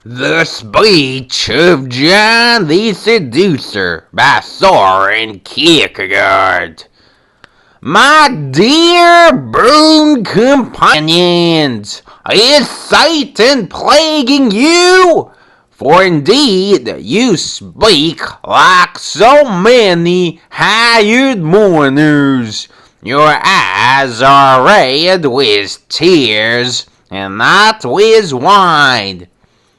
The Speech of John the Seducer by Soren Kierkegaard. My dear boon companions, is Satan plaguing you? For indeed you speak like so many hired mourners. Your eyes are red with tears, and not with wine.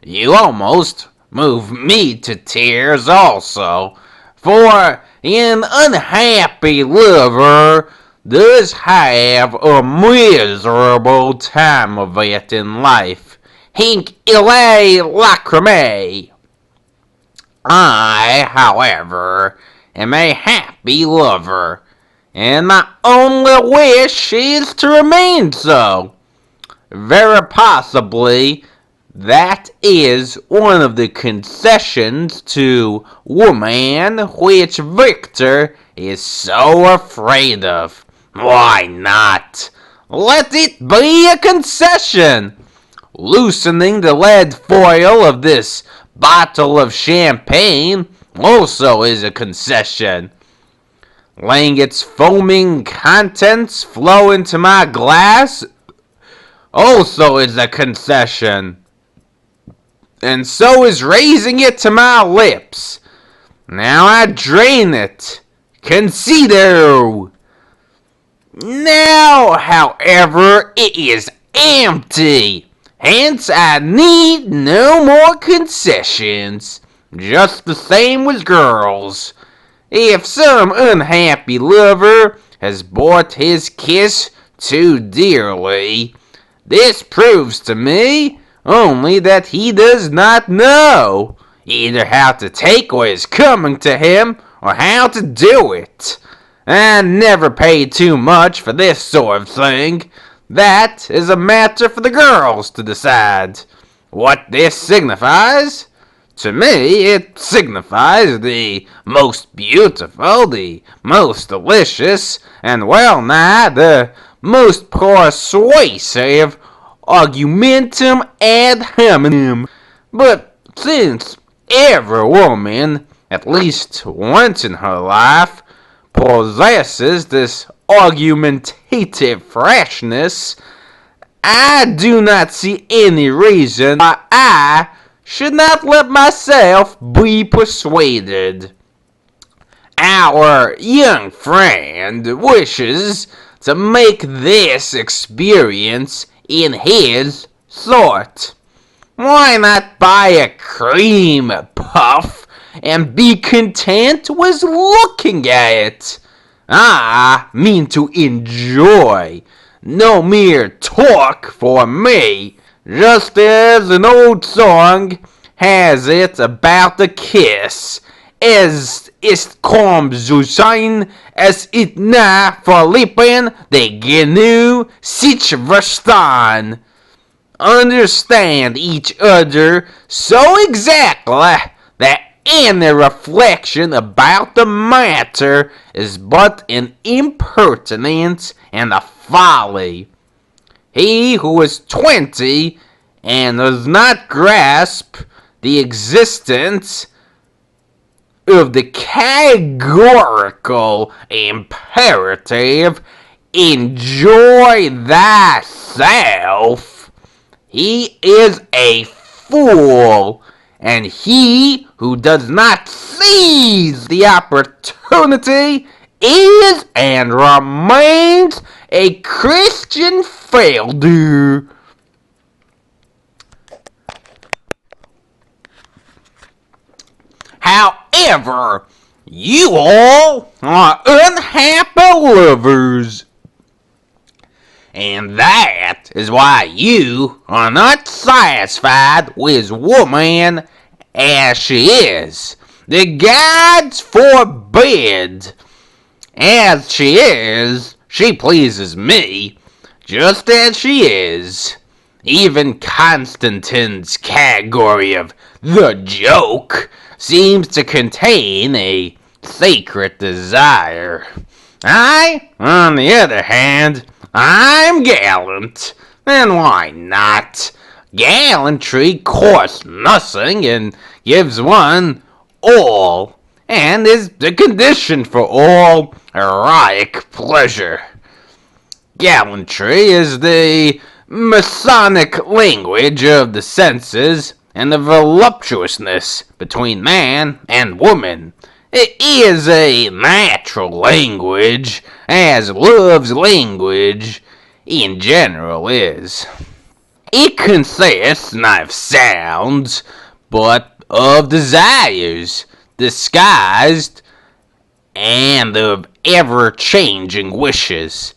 You almost move me to tears also, for an unhappy lover does have a miserable time of it in life. Hinc ille lacrimae. I, however, am a happy lover, and my only wish is to remain so. Very possibly, that is one of the concessions to woman which Victor is so afraid of. Why not? Let it be a concession. Loosening the lead foil of this bottle of champagne also is a concession. Letting its foaming contents flow into my glass also is a concession. And so is raising it to my lips. Now I drain it. Consider. Now, however, it is empty. Hence, I need no more concessions. Just the same with girls. If some unhappy lover has bought his kiss too dearly, this proves to me only that he does not know either how to take what is coming to him or how to do it. I never pay too much for this sort of thing. That is a matter for the girls to decide. What this signifies? To me, it signifies the most beautiful, the most delicious, and well nigh the most persuasive argumentum ad hominem. But since every woman, at least once in her life, possesses this argumentative freshness, I do not see any reason why I should not let myself be persuaded. Our young friend wishes to make this experience in his sort. Why not buy a cream puff and be content with looking at it? I mean to enjoy, no mere talk for me, just as an old song has it about a kiss. Es ist kaum zu sein, es ist nah verlieben, de genug sich verstehen. Understand each other so exactly that any reflection about the matter is but an impertinence and a folly. He who is 20 and does not grasp the existence of the categorical imperative, enjoy thyself, he is a fool, and he who does not seize the opportunity is and remains a Christian failure. However, you all are unhappy lovers, and that is why you are not satisfied with woman as she is. The gods forbid. As she is, she pleases me, just as she is. Even Constantine's category of the joke seems to contain a sacred desire. I, on the other hand, I'm gallant. And why not? Gallantry costs nothing and gives one all, and is the condition for all erotic pleasure. Gallantry is the Masonic language of the senses and the voluptuousness between man and woman. It is a natural language, as love's language in general is. It consists not of sounds, but of desires, disguised, and of ever-changing wishes.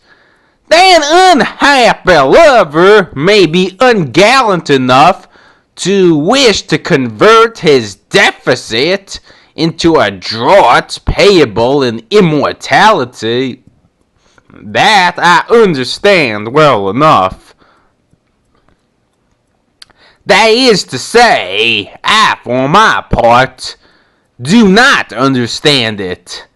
An unhappy lover may be ungallant enough to wish to convert his deficit into a draught payable in immortality. That I understand well enough. That is to say, I, for my part, do not understand it.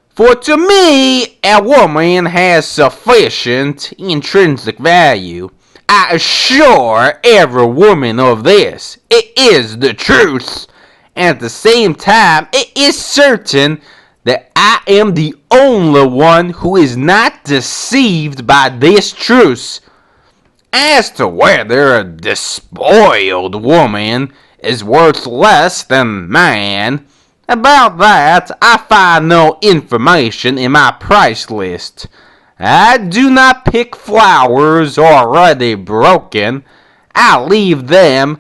For to me, a woman has sufficient intrinsic value. I assure every woman of this. It is the truth. And at the same time, it is certain that I am the only one who is not deceived by this truth. As to whether a despoiled woman is worth less than man, about that I find no information in my price list. I do not pick flowers already broken. I leave them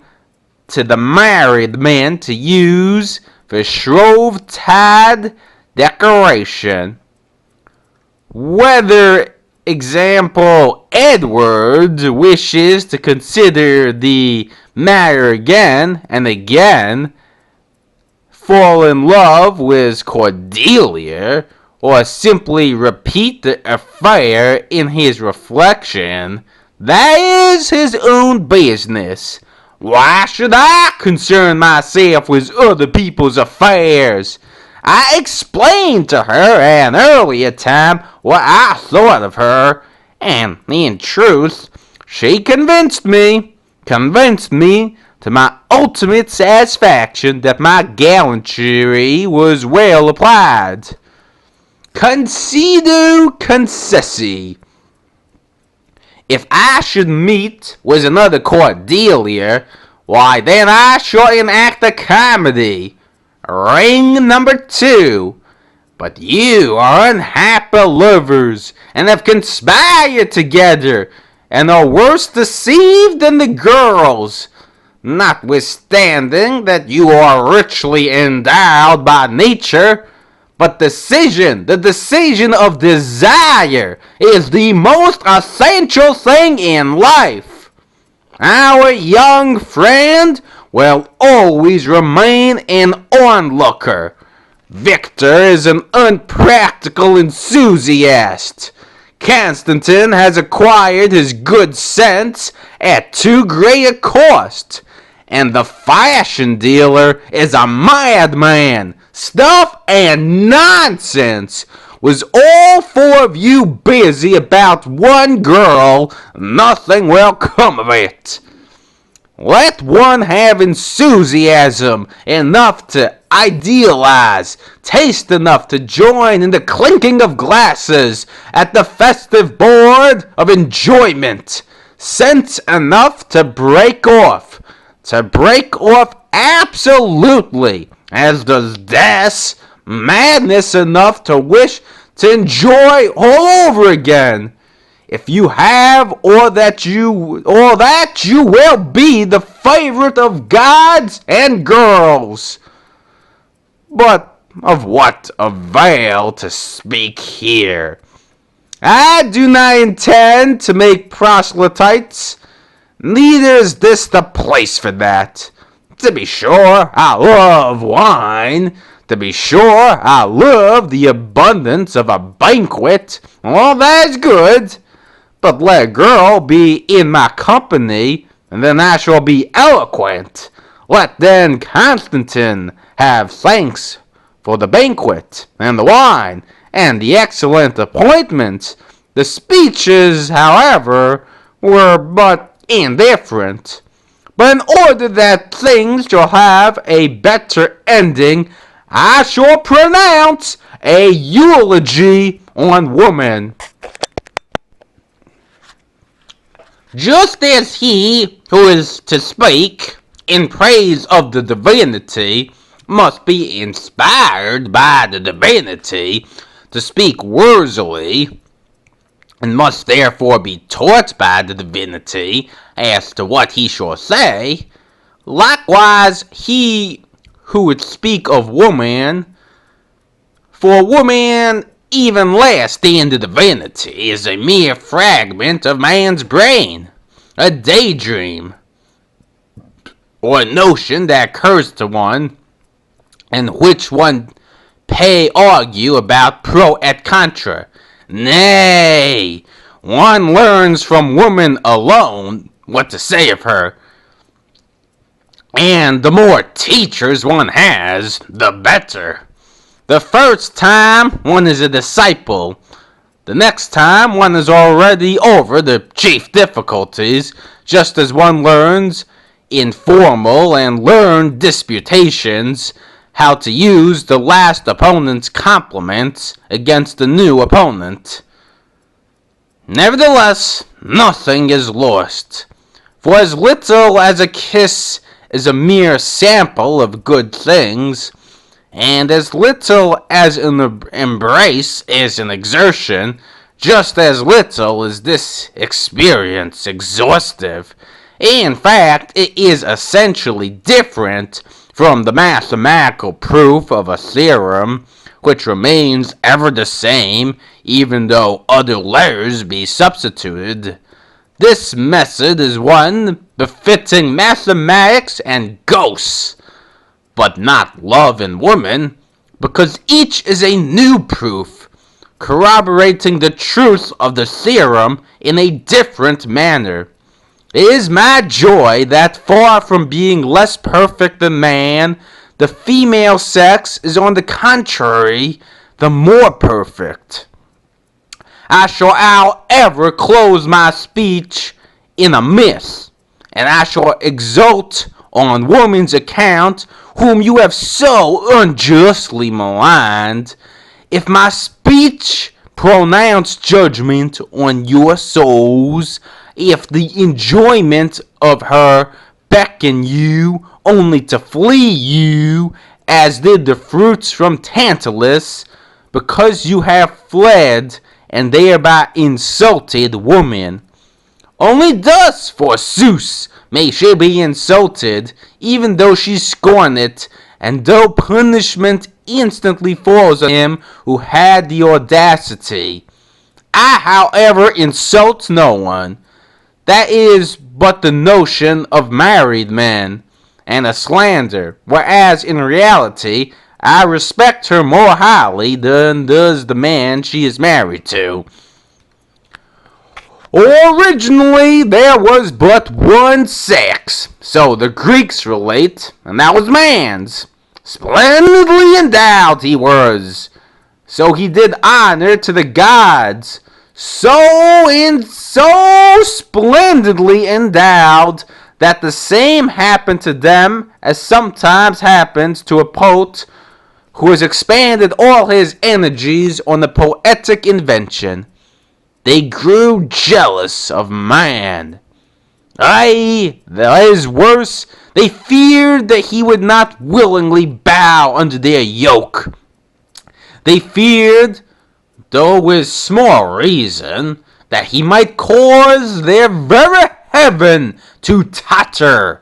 to the married men to use for Shrovetide decoration. Whether, example, Edward wishes to consider the matter again and again, fall in love with Cordelia, or simply repeat the affair in his reflection, that is his own business. Why should I concern myself with other people's affairs? I explained to her at an earlier time what I thought of her, and in truth, she convinced me to my ultimate satisfaction that my gallantry was well applied. Consido concessi. If I should meet with another Cordelia, why then I shall enact a comedy. Ring number 2. But you are unhappy lovers, and have conspired together, and are worse deceived than the girls. Notwithstanding that you are richly endowed by nature, but the decision of desire is the most essential thing in life. Our young friend will always remain an onlooker. Victor is an unpractical enthusiast. Constantine has acquired his good sense at too great a cost. And the fashion dealer is a madman. Stuff and nonsense. Was all 4 of you busy about one girl, nothing will come of it. Let one have enthusiasm enough to idealize, taste enough to join in the clinking of glasses at the festive board of enjoyment, sense enough to break off absolutely, as does death, madness enough to wish to enjoy all over again. If you have, or that you will be the favorite of gods and girls. But of what avail to speak here? I do not intend to make proselytes, neither is this the place for that. To be sure, I love wine. To be sure, I love the abundance of a banquet. All that is good. But let a girl be in my company, and then I shall be eloquent. Let then Constantine have thanks for the banquet, and the wine, and the excellent appointments. The speeches, however, were but indifferent. But in order that things shall have a better ending, I shall pronounce a eulogy on woman. Just as he who is to speak in praise of the divinity must be inspired by the divinity to speak worthily, and must therefore be taught by the divinity as to what he shall say, likewise he who would speak of woman, for woman even less than the divinity is a mere fragment of man's brain, a daydream, or a notion that occurs to one, in which one may argue about pro et contra. Nay, one learns from woman alone what to say of her, and the more teachers one has, the better. The first time one is a disciple, the next time one is already over the chief difficulties, just as one learns in formal and learned disputations how to use the last opponent's compliments against the new opponent. Nevertheless, nothing is lost, for as little as a kiss is a mere sample of good things, and as little as an embrace is an exertion, just as little is this experience exhaustive. In fact, it is essentially different from the mathematical proof of a theorem, which remains ever the same, even though other letters be substituted. This method is one befitting mathematics and ghosts, but not love and woman, because each is a new proof, corroborating the truth of the theorem in a different manner. It is my joy that far from being less perfect than man, the female sex is on the contrary the more perfect. I shall however close my speech in a myth, and I shall exult on woman's account, whom you have so unjustly maligned. If my speech pronounce judgment on your souls, if the enjoyment of her beckon you only to flee you, as did the fruits from Tantalus, because you have fled and thereby insulted woman. Only thus, forsooth, may she be insulted, even though she scorn it, and though punishment instantly falls on him who had the audacity. I, however, insult no one. That is but the notion of married men, and a slander, whereas in reality I respect her more highly than does the man she is married to. Originally there was but one sex, so the Greeks relate, and that was man's. Splendidly endowed he was, so he did honor to the gods, so splendidly endowed that the same happened to them as sometimes happens to a poet who has expended all his energies on the poetic invention. They grew jealous of man. Aye, that is worse, they feared that he would not willingly bow under their yoke. They feared, though with small reason, that he might cause their very heaven to totter.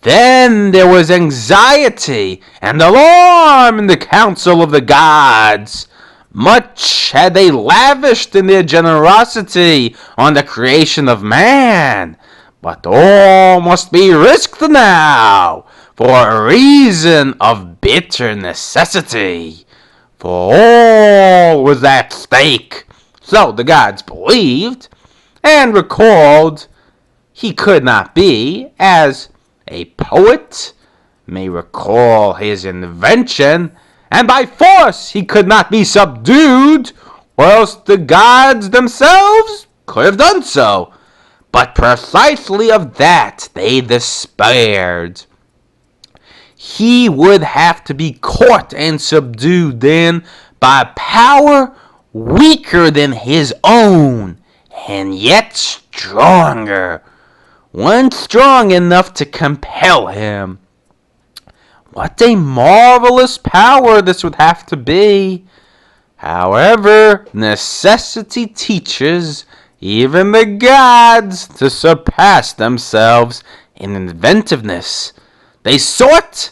Then there was anxiety and alarm in the council of the gods. Much had they lavished in their generosity on the creation of man, but all must be risked now, for a reason of bitter necessity. For all was at stake, so the gods believed, and recalled he could not be, as a poet may recall his invention, and by force he could not be subdued, or else the gods themselves could have done so. But precisely of that they despaired. He would have to be caught and subdued then by power weaker than his own, and yet stronger, one strong enough to compel him. What a marvelous power this would have to be! However, necessity teaches even the gods to surpass themselves in inventiveness. They sought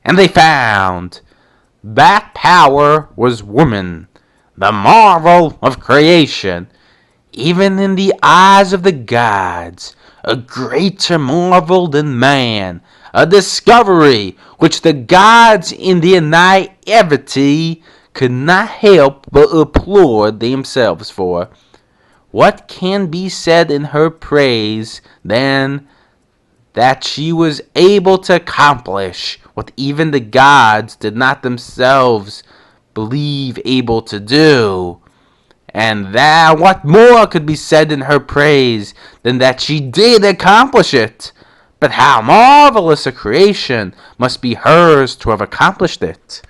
and they found. That power was woman, the marvel of creation. Even in the eyes of the gods, a greater marvel than man, a discovery which the gods in their näiveté could not help but applaud themselves for. What can be said in her praise, then, that she was able to accomplish what even the gods did not themselves believe able to do? And that what more could be said in her praise than that she did accomplish it? But how marvelous a creation must be hers to have accomplished it!